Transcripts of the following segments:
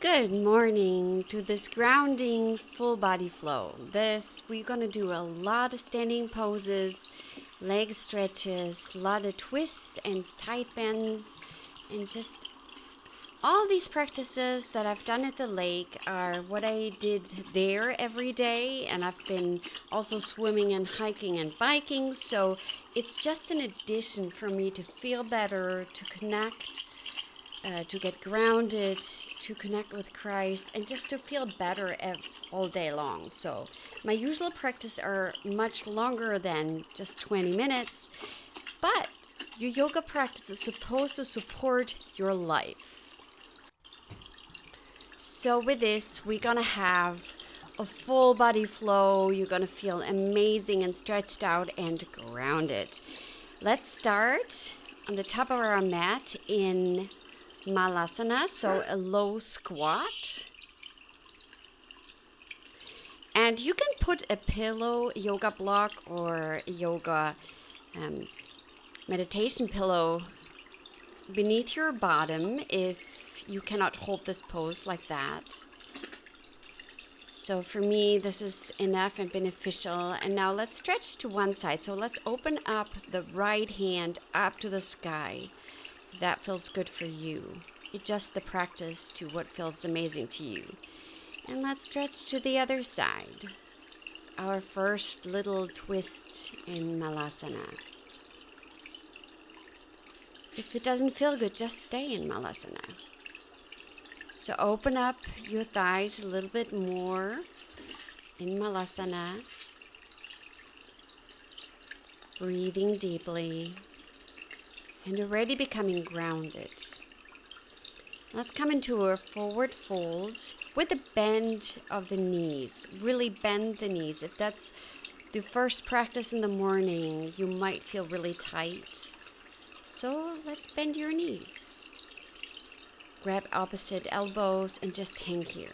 Good morning to this grounding full body flow. We're going to do a lot of standing poses, leg stretches, a lot of twists and side bends, and just all these practices that I've done at the lake are what I did there every day, and I've been also swimming and hiking and biking, so it's just an addition for me to feel better, to connect, to get grounded, to connect with Christ, and just to feel better all day long. So, my usual practice are much longer than just 20 minutes, but your yoga practice is supposed to support your life. So, with this, we're gonna have a full body flow. You're gonna feel amazing and stretched out and grounded. Let's start on the top of our mat in Malasana, so a low squat. And you can put a pillow, yoga block, or yoga meditation pillow beneath your bottom if you cannot hold this pose like that. So for me, this is enough and beneficial. And now let's stretch to one side. So let's open up the right hand up to the sky. That feels good for you. Adjust the practice to what feels amazing to you. And let's stretch to the other side. Our first little twist in Malasana. If it doesn't feel good, just stay in Malasana. So open up your thighs a little bit more in Malasana. Breathing deeply and already becoming grounded. Let's come into a forward fold with a bend of the knees. Really bend the knees. If that's the first practice in the morning, you might feel really tight. So let's bend your knees. Grab opposite elbows and just hang here.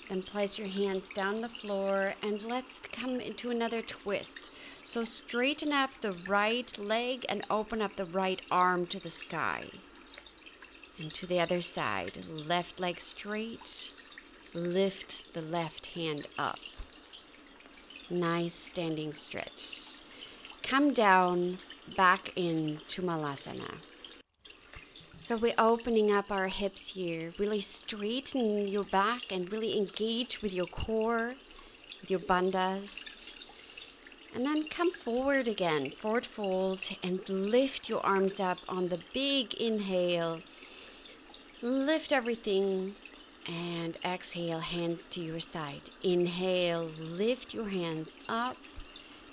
Then place your hands down the floor and let's come into another twist. So straighten up the right leg and open up the right arm to the sky. And to the other side, left leg straight, lift the left hand up. Nice standing stretch. Come down, back into Malasana. So we're opening up our hips here. Really straighten your back and really engage with your core, with your bandhas. And then come forward again, forward fold, and lift your arms up on the big inhale. Lift everything and exhale, hands to your side. Inhale, lift your hands up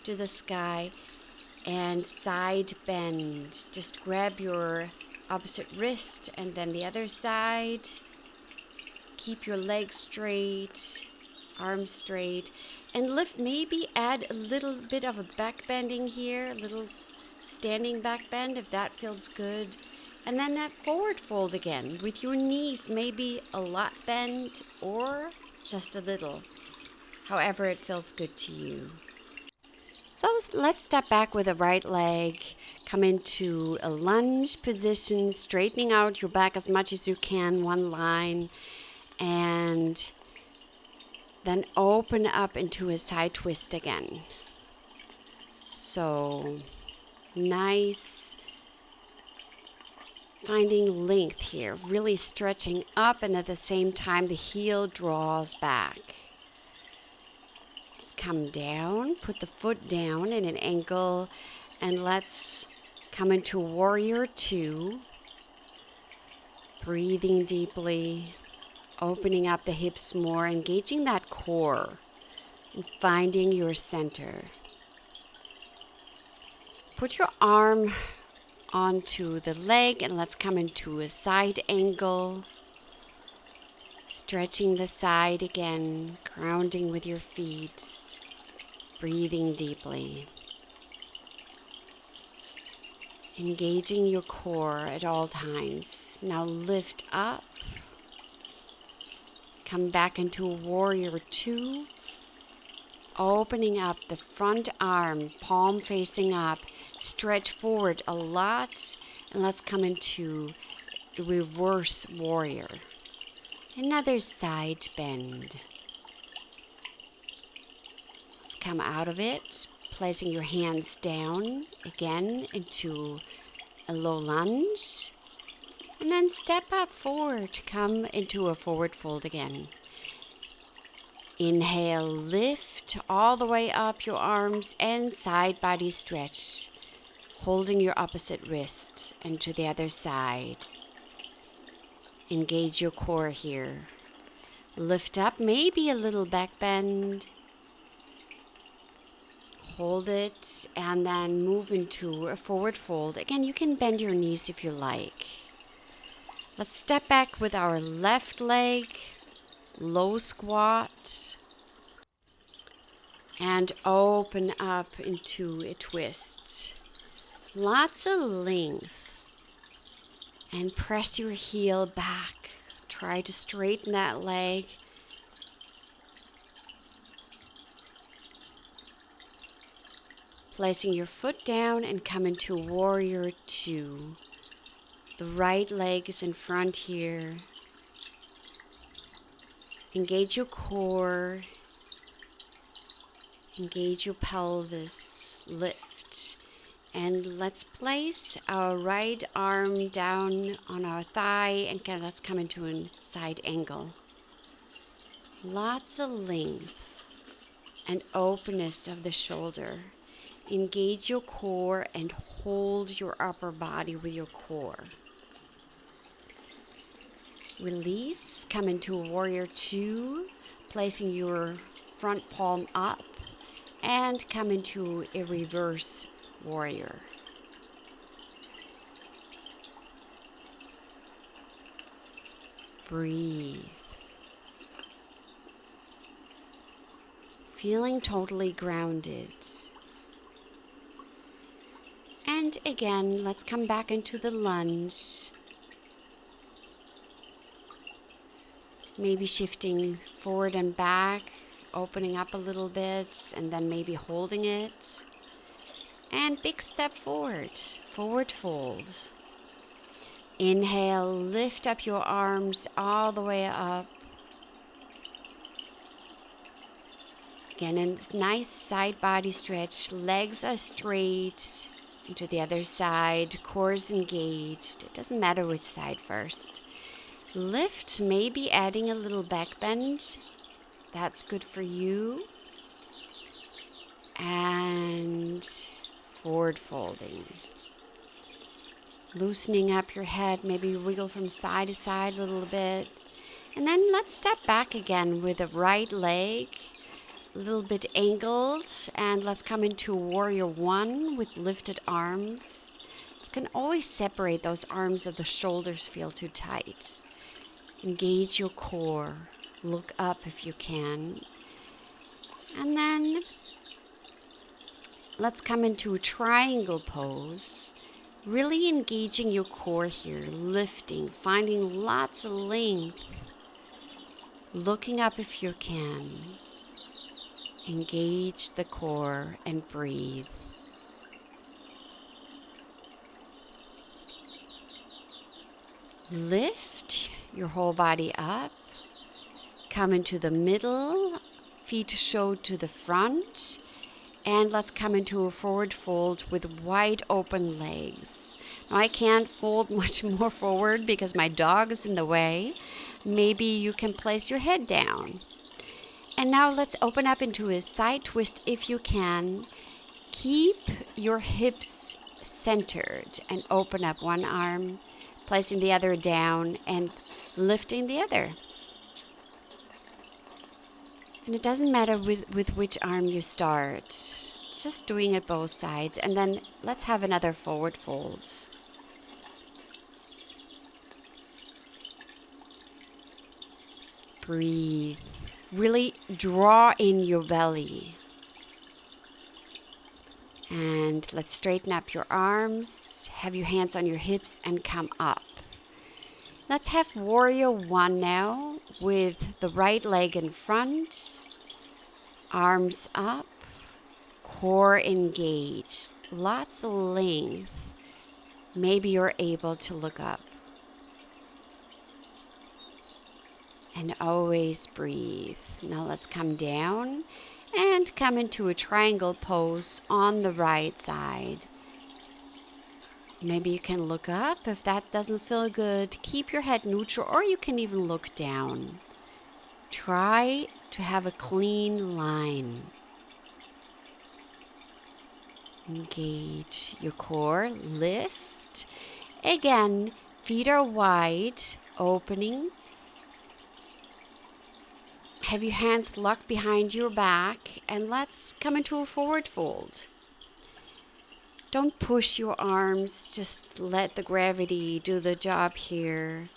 to the sky and side bend. Just grab your opposite wrist and then the other side. Keep your legs straight, arms straight, and lift. Maybe add a little bit of a back bending here, a little standing back bend if that feels good. And then that forward fold again with your knees maybe a lot bent or just a little, however it feels good to you. So let's step back with the right leg, come into a lunge position, straightening out your back as much as you can, one line, and then open up into a side twist again. So nice, finding length here, really stretching up, and at the same time the heel draws back. Let's come down, put the foot down in an angle, and let's come into warrior two. Breathing deeply, opening up the hips more, engaging that core, and finding your center. Put your arm onto the leg and let's come into a side angle. Stretching the side again, grounding with your feet, breathing deeply. Engaging your core at all times. Now lift up. Come back into warrior two. Opening up the front arm, palm facing up. Stretch forward a lot. And let's come into reverse warrior. Another side bend. Let's come out of it, placing your hands down again into a low lunge. And then step up forward, come into a forward fold again. Inhale, lift all the way up your arms and side body stretch, holding your opposite wrist and to the other side. Engage your core here. Lift up, maybe a little back bend. Hold it and then move into a forward fold. Again, you can bend your knees if you like. Let's step back with our left leg, low squat, and open up into a twist. Lots of length. And press your heel back. Try to straighten that leg. Placing your foot down and come into Warrior Two. The right leg is in front here. Engage your core. Engage your pelvis. Lift. And let's place our right arm down on our thigh and let's come into a side angle. Lots of length and openness of the shoulder. Engage your core and hold your upper body with your core. Release, come into Warrior Two, placing your front palm up and come into a reverse warrior. Breathe. Feeling totally grounded. And again, let's come back into the lunge. Maybe shifting forward and back, opening up a little bit, and then maybe holding it. And big step forward, forward fold. Inhale, lift up your arms all the way up. Again, a nice side body stretch. Legs are straight into the other side. Core is engaged. It doesn't matter which side first. Lift, maybe adding a little back bend. That's good for you. And forward folding. Loosening up your head, maybe wiggle from side to side a little bit. And then let's step back again with the right leg, a little bit angled. And let's come into Warrior One with lifted arms. You can always separate those arms if the shoulders feel too tight. Engage your core. Look up if you can. And then let's come into a triangle pose. Really engaging your core here, lifting, finding lots of length. Looking up if you can. Engage the core and breathe. Lift your whole body up. Come into the middle, feet show to the front. And let's come into a forward fold with wide open legs. Now I can't fold much more forward because my dog is in the way. Maybe you can place your head down. And now let's open up into a side twist if you can. Keep your hips centered and open up one arm, placing the other down and lifting the other. And it doesn't matter with which arm you start. Just doing it both sides. And then let's have another forward fold. Breathe. Really draw in your belly. And let's straighten up your arms. Have your hands on your hips and come up. Let's have Warrior One now with the right leg in front, arms up, core engaged, lots of length. Maybe you're able to look up. and always breathe. Now let's come down and come into a triangle pose on the right side. Maybe you can look up if that doesn't feel good. Keep your head neutral, or you can even look down. Try to have a clean line. Engage your core, lift. Again, feet are wide, opening. Have your hands locked behind your back, and let's come into a forward fold. Don't push your arms, just let the gravity do the job here.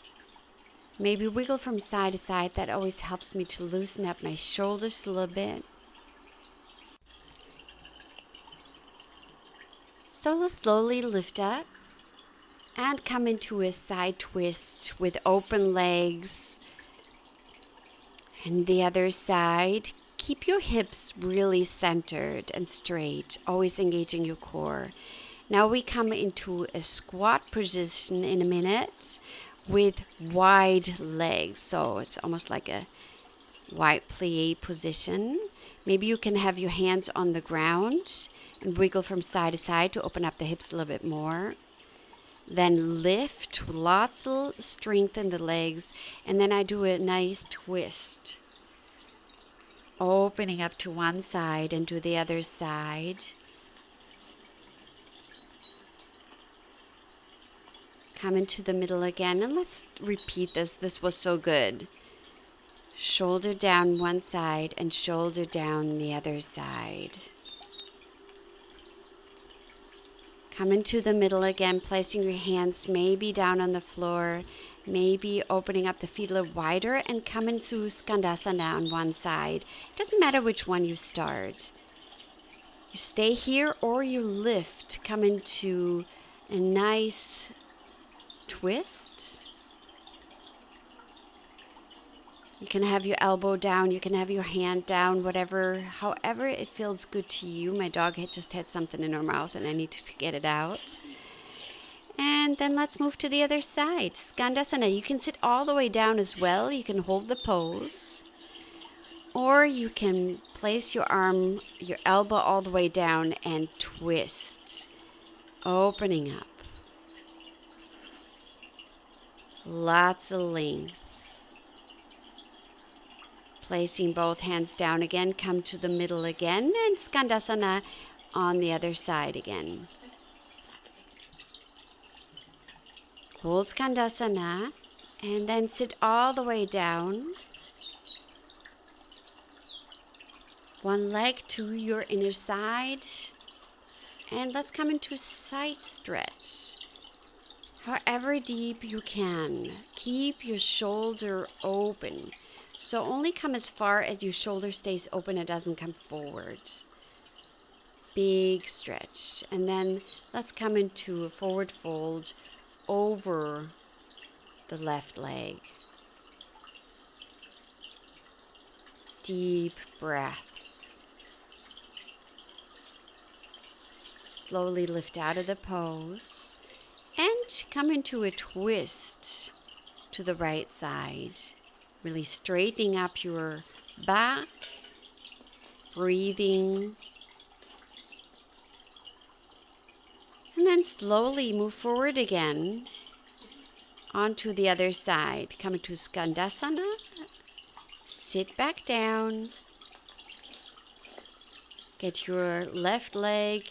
Maybe wiggle from side to side. That always helps me to loosen up my shoulders a little bit. So slowly lift up and come into a side twist with open legs. And the other side, keep your hips really centered and straight, always engaging your core. Now we come into a squat position in a minute with wide legs. So it's almost like a wide plie position. Maybe you can have your hands on the ground and wiggle from side to side to open up the hips a little bit more. Then lift, lots of strength in the legs, and then I do a nice twist. Opening up to one side and to the other side. Come into the middle again, and let's repeat this. This was so good. Shoulder down one side and shoulder down the other side. Come into the middle again, placing your hands maybe down on the floor, maybe opening up the feet a little wider, and come into Skandasana on one side. It doesn't matter which one you start. You stay here or you lift. Come into a nice twist. You can have your elbow down, you can have your hand down, however it feels good to you. My dog had just had something in her mouth and I need to get it out. And then let's move to the other side. Skandasana. You can sit all the way down as well. You can hold the pose. Or you can place your elbow all the way down and twist. Opening up. Lots of length. Placing both hands down again, come to the middle again, and Skandasana on the other side again. Hold Skandasana, and then sit all the way down. One leg to your inner side, and let's come into side stretch. However deep you can, keep your shoulder open. So only come as far as your shoulder stays open, it doesn't come forward. Big stretch. And then let's come into a forward fold over the left leg. Deep breaths. Slowly lift out of the pose and come into a twist to the right side. Really straightening up your back, breathing. And then slowly move forward again onto the other side. Come into Skandasana. Sit back down. Get your left leg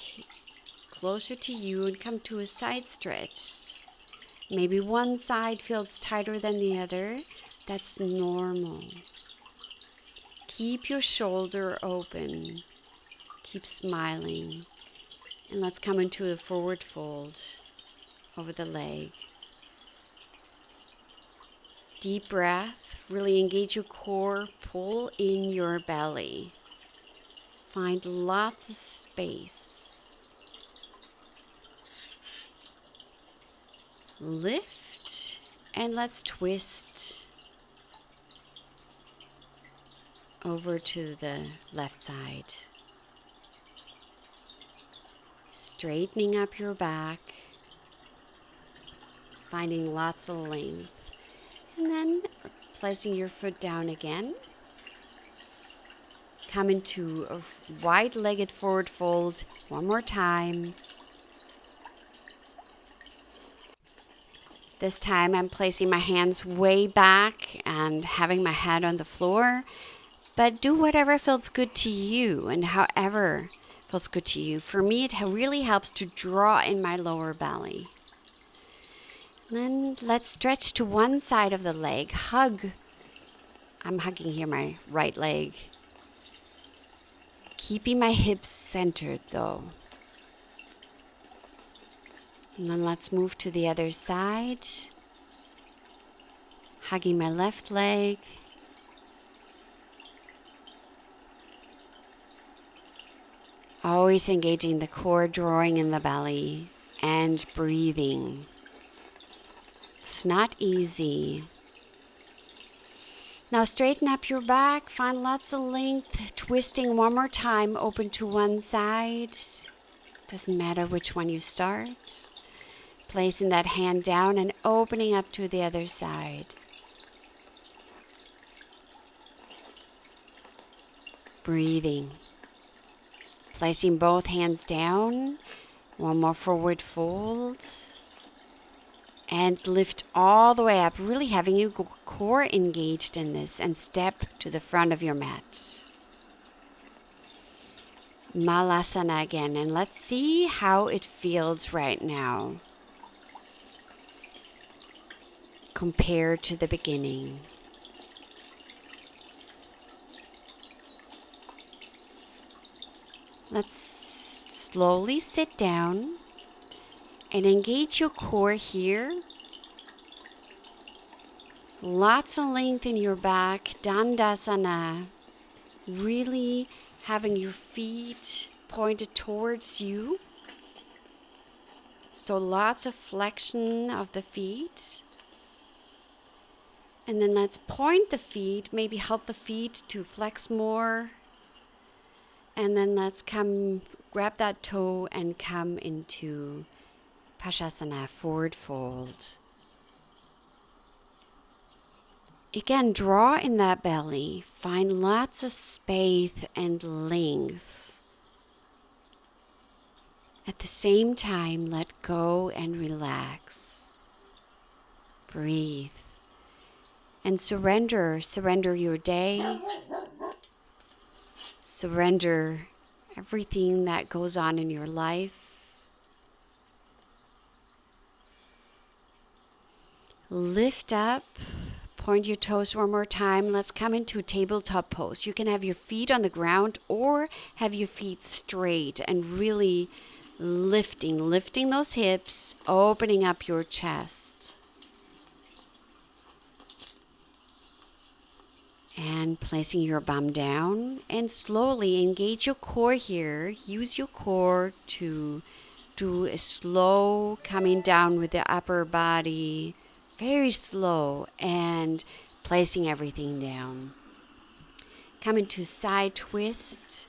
closer to you and come to a side stretch. Maybe one side feels tighter than the other. That's normal. Keep your shoulder open. Keep smiling. And let's come into a forward fold over the leg. Deep breath. Really engage your core. Pull in your belly. Find lots of space. Lift. And let's twist over to the left side. Straightening up your back, finding lots of length. And then placing your foot down again. Come into a wide-legged forward fold one more time. This time I'm placing my hands way back and having my head on the floor. But do whatever feels good to you and however feels good to you. For me, it really helps to draw in my lower belly. Then let's stretch to one side of the leg. Hug. I'm hugging here my right leg. Keeping my hips centered though. And then let's move to the other side. Hugging my left leg. Always engaging the core, drawing in the belly, and breathing. It's not easy. Now straighten up your back, find lots of length, twisting one more time, open to one side. Doesn't matter which one you start. Placing that hand down and opening up to the other side. Breathing. Placing both hands down. One more forward fold. And lift all the way up, really having your core engaged in this, and step to the front of your mat. Malasana again, and let's see how it feels right now compared to the beginning. Let's slowly sit down and engage your core here. Lots of length in your back, Dandasana. Really having your feet pointed towards you. So lots of flexion of the feet. And then let's point the feet, maybe help the feet to flex more. And then let's grab that toe and come into Pashasana, forward fold. Again, draw in that belly. Find lots of space and length. At the same time, let go and relax. Breathe. And surrender. Surrender your day. Surrender everything that goes on in your life. Lift up. Point your toes one more time. Let's come into a tabletop pose. You can have your feet on the ground or have your feet straight and really lifting those hips, opening up your chest. And placing your bum down and slowly engage your core here. Use your core to do a slow coming down with the upper body. Very slow, and placing everything down. Come into side twist.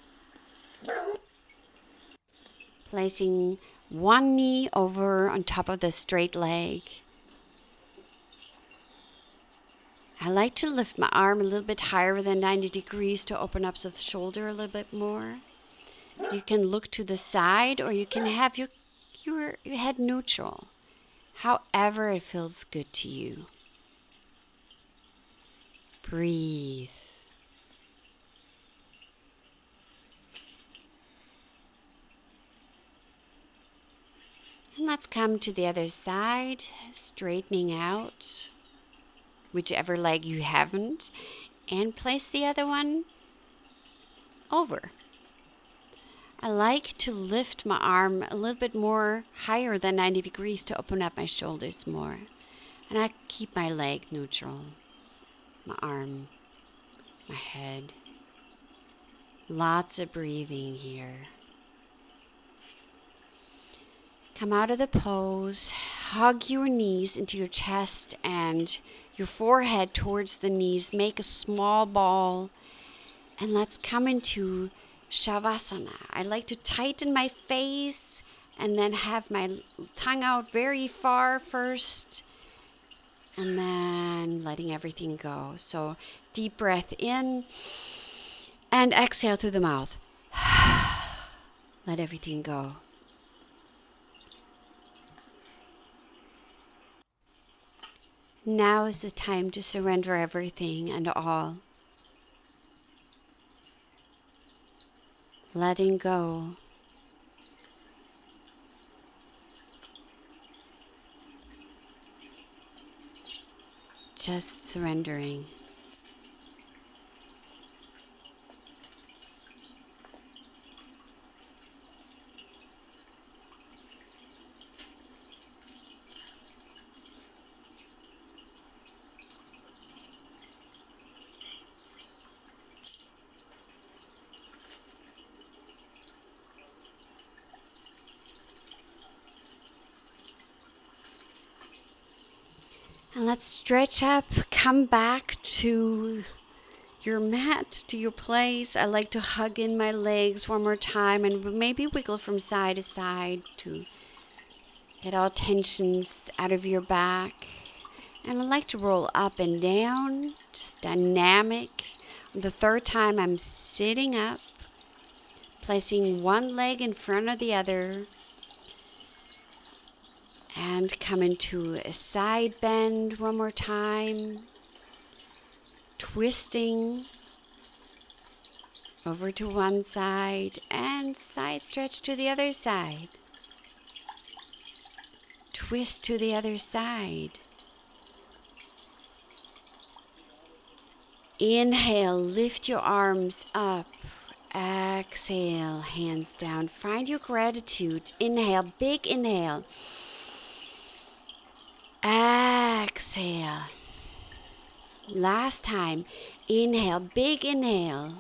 Placing one knee over on top of the straight leg. I like to lift my arm a little bit higher than 90 degrees to open up the shoulder a little bit more. You can look to the side, or you can have your head neutral. However it feels good to you. Breathe. And let's come to the other side, straightening out whichever leg you haven't, and place the other one over. I like to lift my arm a little bit more higher than 90 degrees to open up my shoulders more. And I keep my leg neutral, my arm, my head. Lots of breathing here. Come out of the pose, hug your knees into your chest and your forehead towards the knees. Make a small ball, and let's come into Shavasana. I like to tighten my face and then have my tongue out very far first. and then letting everything go. So deep breath in and exhale through the mouth. Let everything go. Now is the time to surrender everything and all. Letting go. Just surrendering. And let's stretch up, come back to your mat, to your place. I like to hug in my legs one more time and maybe wiggle from side to side to get all tensions out of your back. And I like to roll up and down, just dynamic. The third time I'm sitting up, placing one leg in front of the other, and come into a side bend one more time. Twisting over to one side and side stretch to the other side. Twist to the other side. Inhale, lift your arms up. Exhale, hands down. Find your gratitude. Inhale, big inhale. Exhale. Last time. Inhale, big inhale.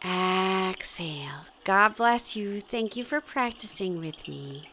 Exhale. God bless you. Thank you for practicing with me.